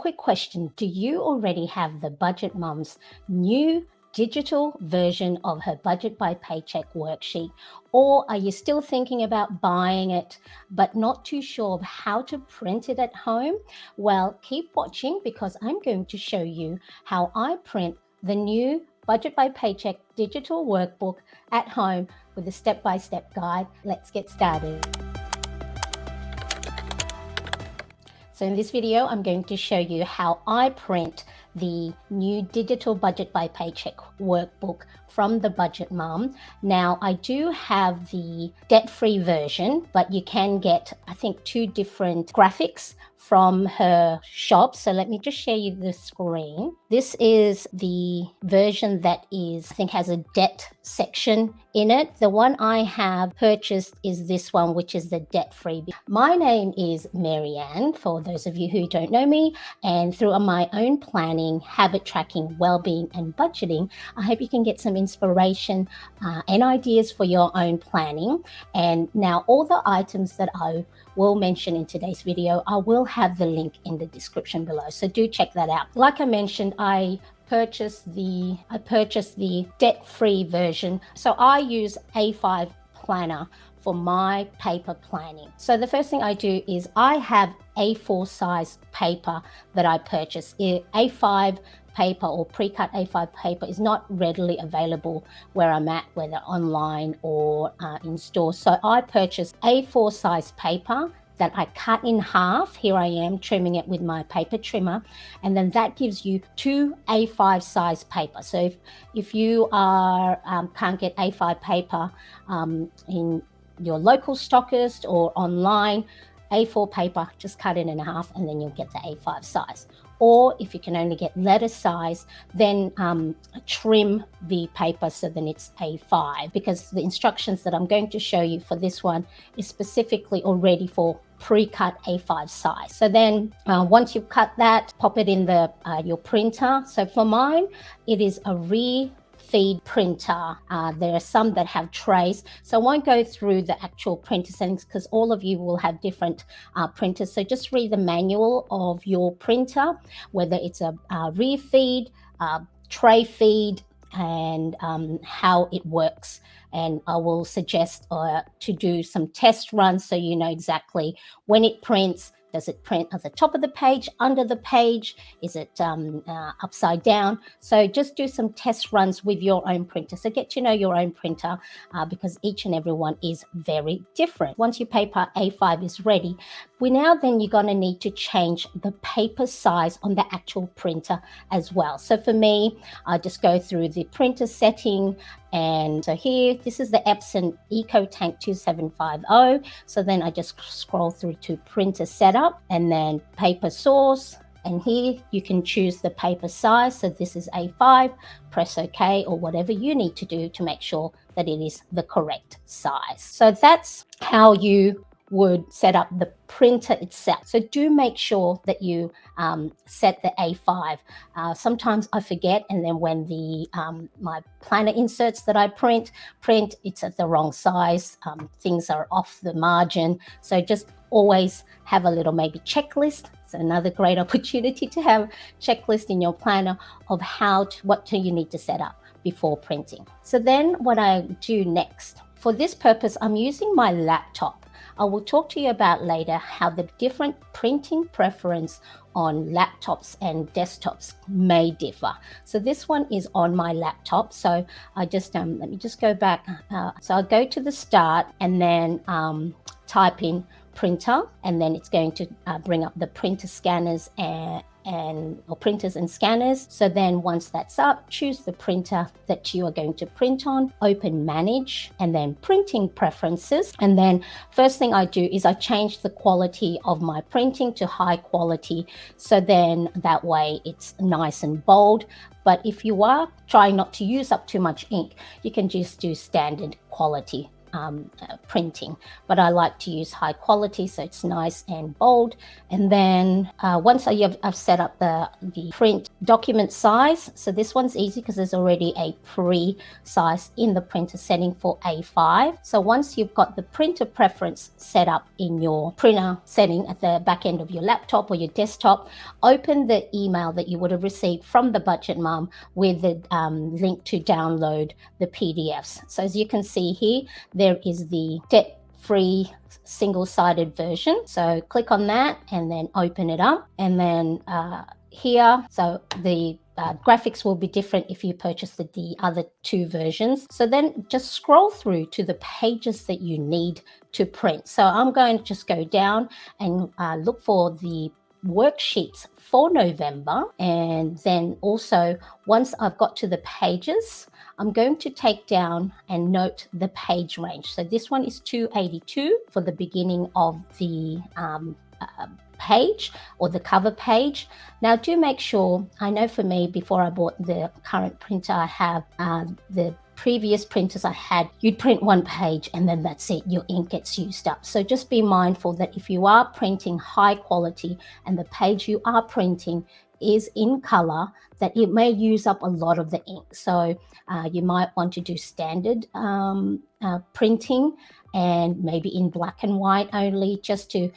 Quick question. Do you already have the Budget Mum's new digital version of her Budget by Paycheck worksheet? Or are you still thinking about buying it, but not too sure of how to print it at home? Well, keep watching because I'm going to show you how I print the new Budget by Paycheck digital workbook at home with a step-by-step guide. Let's get started. So in this video, I'm going to show you how I print the new digital Budget by Paycheck workbook from the Budget Mum. Now, I do have the debt-free version, but you can get, I think, 2 different graphics from her shop. So let me just share you the screen. This is the version that I think has a debt section in it. The one I have purchased is this one, which is the debt-free. My name is Marianne, for those of you who don't know me, and through my own planning, habit tracking, well-being, and budgeting, I hope you can get some inspiration and ideas for your own planning. And now all the items that I will mention in today's video, I will have the link in the description below. So do check that out. Like I mentioned, I purchased the debt-free version. So I use A5 planner for my paper planning. So the first thing I do is I have A4 size paper that I purchase. A5 paper or pre-cut A5 paper is not readily available where I'm at, whether online or in store. So I purchased A4 size paper that I cut in half. Here I am trimming it with my paper trimmer, and then that gives you 2 A5 size paper. So if you can't get A5 paper in your local stockist or online, A4 paper, just cut it in half and then you'll get the A5 size. Or if you can only get letter size, then trim the paper so then it's A5, because the instructions that I'm going to show you for this one is specifically already for pre-cut A5 size. So then once you've cut that, pop it in your printer. So for mine, it is a feed printer. There are some that have trays, so I won't go through the actual printer settings because all of you will have different printers. So just read the manual of your printer, whether it's a rear feed, tray feed, and how it works. And I will suggest to do some test runs so you know exactly when it prints. Does it print at the top of the page, under the page? Is it upside down? So just do some test runs with your own printer. So get to know your own printer because each and every one is very different. Once your paper A5 is ready, you're going to need to change the paper size on the actual printer as well. So for me, I just go through the printer setting. And so here, this is the Epson EcoTank 2750. So then I just scroll through to printer setup and then paper source. And here you can choose the paper size. So this is A5, press OK, or whatever you need to do to make sure that it is the correct size. So that's how you would set up the printer itself. So do make sure that you set the A5. Sometimes I forget, and then when my planner inserts that I print, it's at the wrong size. Things are off the margin. So just always have a little maybe checklist. It's another great opportunity to have a checklist in your planner of what you need to set up before printing. So then what I do next, for this purpose, I'm using my laptop. I will talk to you about later how the different printing preference on laptops and desktops may differ. So this one is on my laptop. So I just, let me just go back. So I'll go to the start and then type in printer, and then it's going to bring up the printer scanners or printers and scanners. So then once that's up, choose the printer that you are going to print on, open manage, and then printing preferences. And then first thing I do is I change the quality of my printing to high quality. So then that way it's nice and bold. But if you are trying not to use up too much ink, you can just do standard quality printing, but I like to use high quality so it's nice and bold. And then once I've set up the print document size, so this one's easy because there's already a pre-size in the printer setting for A5. So once you've got the printer preference set up in your printer setting at the back end of your laptop or your desktop, open the email that you would have received from the Budget Mum with the link to download the PDFs. So as you can see here, there is the debt-free single-sided version. So click on that and then open it up. And then here, so the graphics will be different if you purchase the other two versions. So then just scroll through to the pages that you need to print. So I'm going to just go down and look for the worksheets for November. And then also, once I've got to the pages, I'm going to take down and note the page range. So this one is 282 for the beginning of the page or the cover page. Now do make sure, I know for me, before I bought the current printer I have, the previous printers I had, you'd print one page and then that's it, your ink gets used up. So just be mindful that if you are printing high quality and the page you are printing is in color, that it may use up a lot of the ink. So you might want to do standard printing and maybe in black and white only, just to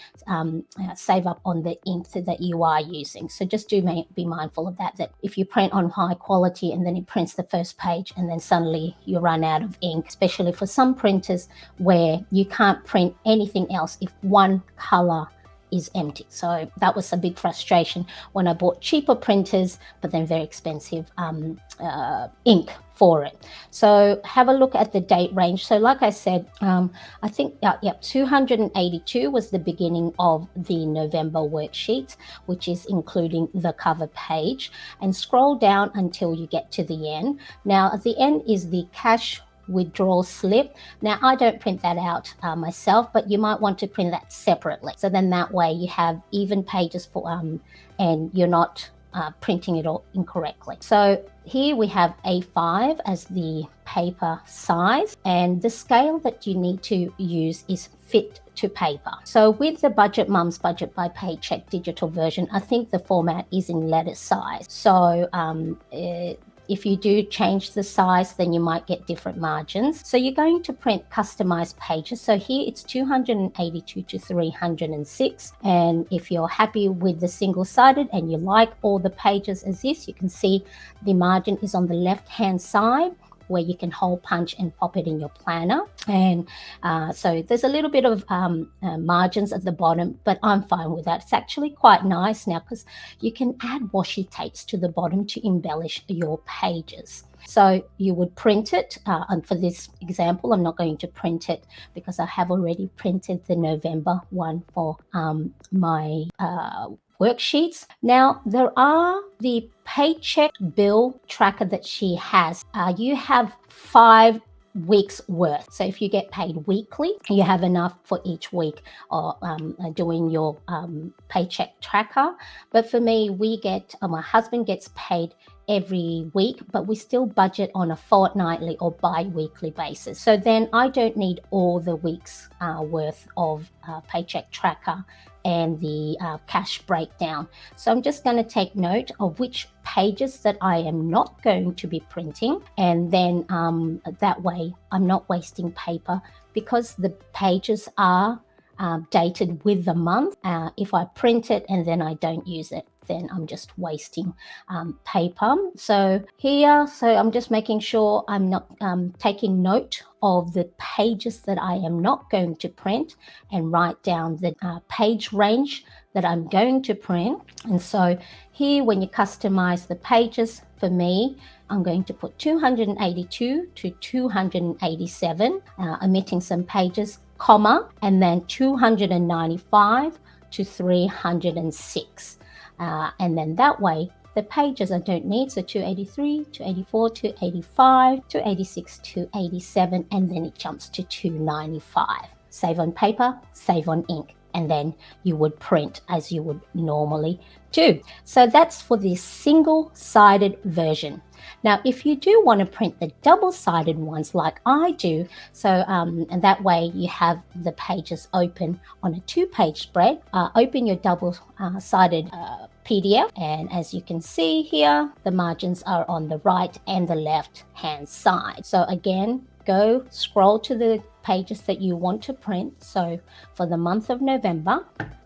save up on the ink that you are using. So just be mindful of that if you print on high quality and then it prints the first page and then suddenly you run out of ink, especially for some printers where you can't print anything else if one color is empty. So that was a big frustration when I bought cheaper printers, but then very expensive ink for it. So have a look at the date range. So like I said, I think 282 was the beginning of the November worksheet, which is including the cover page, and scroll down until you get to the end. Now at the end is the cash withdrawal slip. Now I don't print that out myself, but you might want to print that separately. So then that way you have even pages for and you're not printing it all incorrectly. So here we have A5 as the paper size, and the scale that you need to use is fit to paper. So with the Budget Mum's Budget by Paycheck digital version, I think the format is in letter size. So if you do change the size, then you might get different margins. So you're going to print customized pages. So here it's 282 to 306. And if you're happy with the single-sided and you like all the pages as this, you can see the margin is on the left-hand side, where you can hole punch and pop it in your planner. And so there's a little bit of margins at the bottom, but I'm fine with that. It's actually quite nice now because you can add washi tapes to the bottom to embellish your pages. So you would print it, and for this example, I'm not going to print it because I have already printed the November one for my worksheets. Now there are the Paycheck bill tracker that she has. You have 5 weeks worth. So if you get paid weekly, you have enough for each week or doing your paycheck tracker. But for me, my husband gets paid every week, but we still budget on a fortnightly or bi-weekly basis. So then I don't need all the weeks worth of paycheck tracker and the cash breakdown. So I'm just going to take note of which pages that I am not going to be printing, and then that way I'm not wasting paper because the pages are dated with the month. If I print it and then I don't use it, then I'm just wasting paper. So here, I'm just making sure I'm not taking note of the pages that I am not going to print and write down the page range that I'm going to print. And so here, when you customize the pages, for me, I'm going to put 282 to 287, omitting some pages, comma, and then 295 to 306. And then that way, the pages I don't need, so 283, 284, 285, 286, 287, and then it jumps to 295. Save on paper, save on ink. and then you would print as you would normally do. So that's for the single-sided version. Now, if you do want to print the double-sided ones like I do, and that way you have the pages open on a 2-page spread, open your double-sided PDF, and as you can see here, the margins are on the right and the left hand side. So again, go scroll to the pages that you want to print. So for the month of November,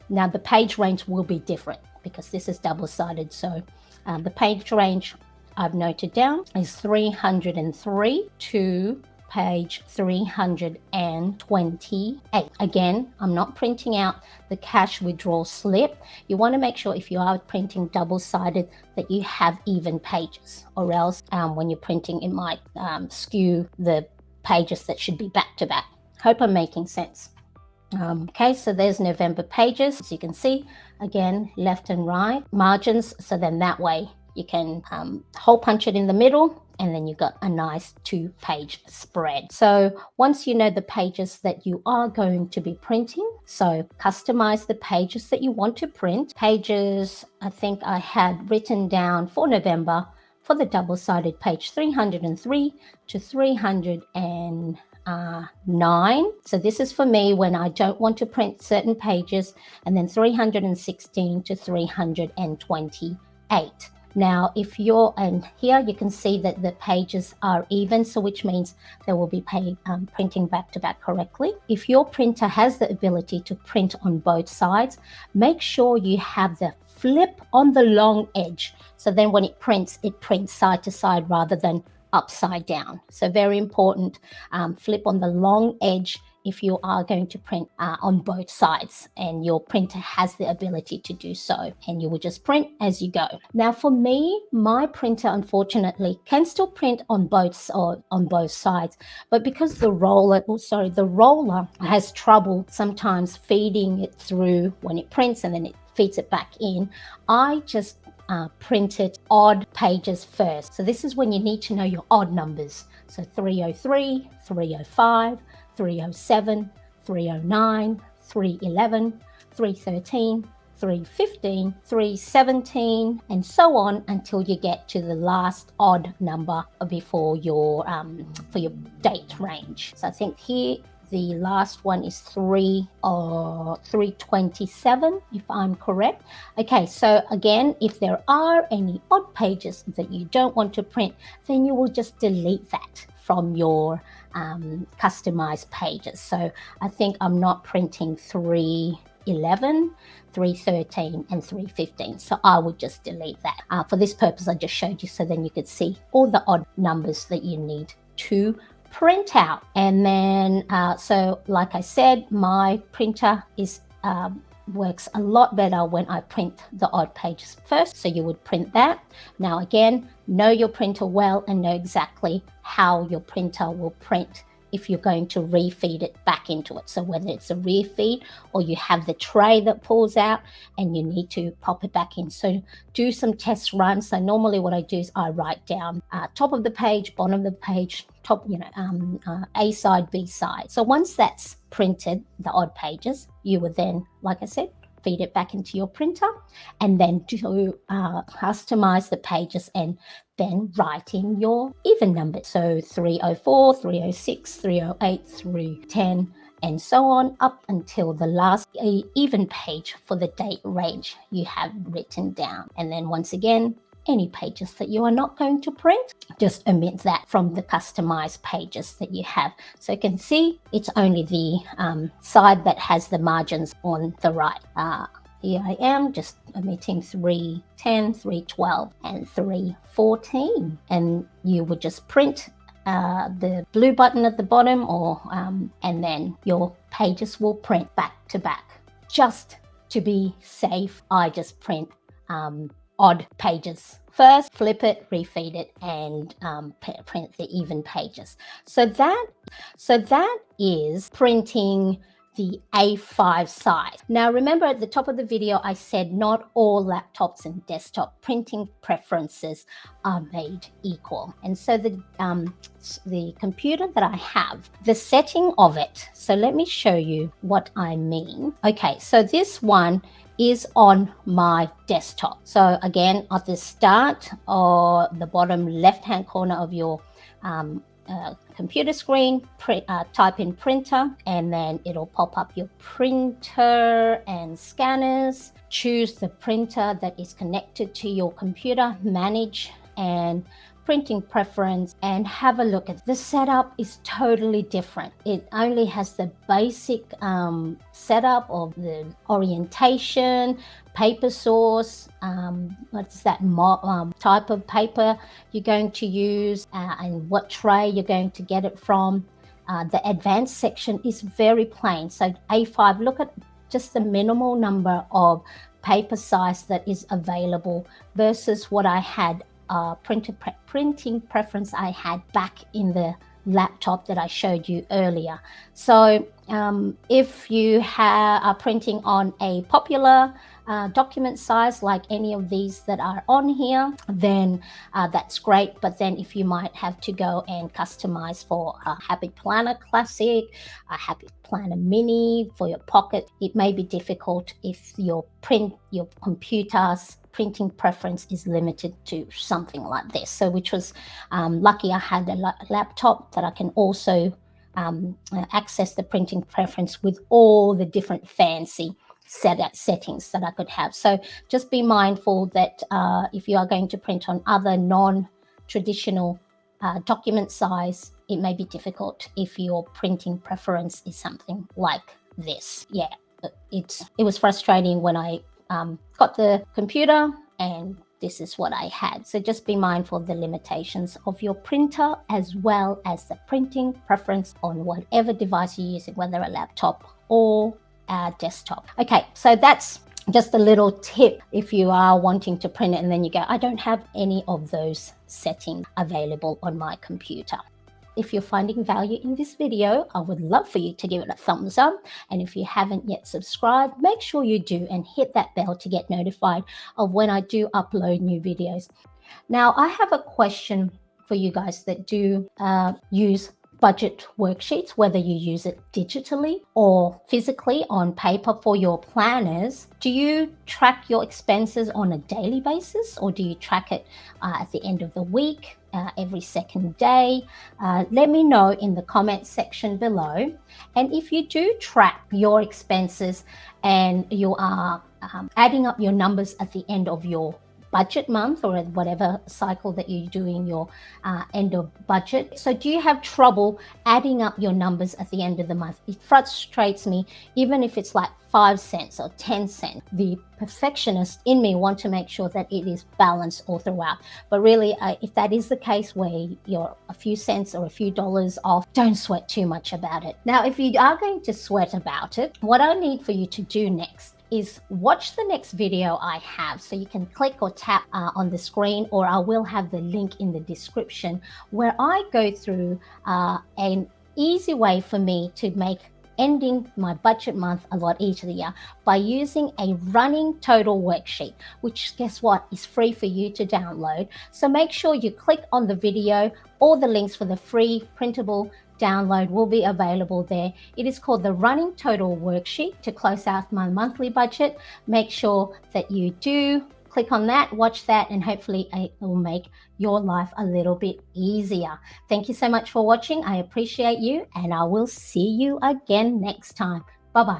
now the page range will be different because this is double-sided. So the page range I've noted down is 303 to page 328. Again, I'm not printing out the cash withdrawal slip. You want to make sure if you are printing double-sided that you have even pages, or else when you're printing it might skew the pages that should be back to back. Hope I'm making sense. Okay, so there's November pages. As you can see, again, left and right margins. So then that way you can hole punch it in the middle, and then you've got a nice 2-page spread. So once you know the pages that you are going to be printing, so customize the pages that you want to print. Pages, I think I had written down for November for the double-sided page 303 to 309. So this is for me when I don't want to print certain pages, and then 316 to 328. Now, if you're, and here you can see that the pages are even, so which means they will be printing back to back correctly. If your printer has the ability to print on both sides, make sure you have the flip on the long edge. So then when it prints side to side rather than upside down. So very important, flip on the long edge if you are going to print on both sides, and your printer has the ability to do so, and you will just print as you go. Now for me, my printer unfortunately can still print on both sides, but because the roller has trouble sometimes feeding it through when it prints and then it feeds it back in, I just printed odd pages first. So this is when you need to know your odd numbers. So 303, 305, 307, 309, 311, 313, 315, 317, and so on until you get to the last odd number before your for your date range. So I think here the last one is 327, if I'm correct. Okay, so again, if there are any odd pages that you don't want to print, then you will just delete that from your customized pages. So I think I'm not printing 311, 313, and 315. So I would just delete that. For this purpose, I just showed you so then you could see all the odd numbers that you need to print out. And then so like I said, my printer is works a lot better when I print the odd pages first. So you would print that. Now again, know your printer well and know exactly how your printer will print if you're going to refeed it back into it. So whether it's a refeed or you have the tray that pulls out and you need to pop it back in. So do some test runs. So normally what I do is I write down top of the page, bottom of the page, top, A side, B side. So once that's printed, the odd pages, you would then, like I said, feed it back into your printer and then do customize the pages and then write in your even numbers. So 304, 306, 308, 310, and so on up until the last even page for the date range you have written down. And then once again, any pages that you are not going to print, just omit that from the customized pages that you have. So you can see it's only the side that has the margins on the right. Here I am just omitting 310, 312, and 314. And you would just print the blue button at the bottom, or and then your pages will print back to back. Just to be safe, I just print odd pages first, flip it, refeed it, and print the even pages. So that is printing the A5 size. Now remember, at the top of the video I said not all laptops and desktop printing preferences are made equal, and so the computer that I have, the setting of it, so let me show you what I mean. Okay, so this one is on my desktop. So again, at the start or the bottom left hand corner of your computer screen, type in printer, and then it'll pop up your printer and scanners. Choose the printer that is connected to your computer, manage and printing preference, and have a look at the setup. Is totally different. It only has the basic setup of the orientation, paper source, what's that type of paper you're going to use, and what tray you're going to get it from. The advanced section is very plain. So A5, look at just the minimal number of paper size that is available versus what I had printing preference I had back in the laptop that I showed you earlier. So if you are printing on a popular document size like any of these that are on here, then that's great. But then if you might have to go and customize for a Happy Planner Classic, a Happy Planner Mini for your pocket, it may be difficult if your computer's printing preference is limited to something like this. So which was lucky I had a laptop that I can also access the printing preference with all the different fancy settings that I could have. So just be mindful that if you are going to print on other non-traditional document size, it may be difficult if your printing preference is something like this. Yeah, it was frustrating when I got the computer and this is what I had. So just be mindful of the limitations of your printer as well as the printing preference on whatever device you're using, whether a laptop or a desktop. Okay, so that's just a little tip if you are wanting to print it and then you go, I don't have any of those settings available on my computer. If you're finding value in this video, I would love for you to give it a thumbs up. And if you haven't yet subscribed, make sure you do and hit that bell to get notified of when I do upload new videos. Now, I have a question for you guys that do use budget worksheets, whether you use it digitally or physically on paper for your planners. Do you track your expenses on a daily basis, or do you track it at the end of the week, every second day? Let me know in the comment section below. And if you do track your expenses and you are adding up your numbers at the end of your budget month or whatever cycle that you're doing your end of budget. So do you have trouble adding up your numbers at the end of the month? It frustrates me, even if it's like 5 cents or 10 cents. The perfectionist in me want to make sure that it is balanced all throughout. But really, if that is the case where you're a few cents or a few dollars off, don't sweat too much about it. Now, if you are going to sweat about it, what I need for you to do next is watch the next video I have. So you can click or tap on the screen, or I will have the link in the description, where I go through an easy way for me to make ending my budget month a lot easier by using a running total worksheet, which, guess what, is free for you to download. So make sure you click on the video. All the links for the free printable download will be available there. It is called the Running Total Worksheet to close out my monthly budget. Make sure that you do click on that, watch that, and hopefully it will make your life a little bit easier. Thank you so much for watching. I appreciate you, and I will see you again next time. Bye-bye.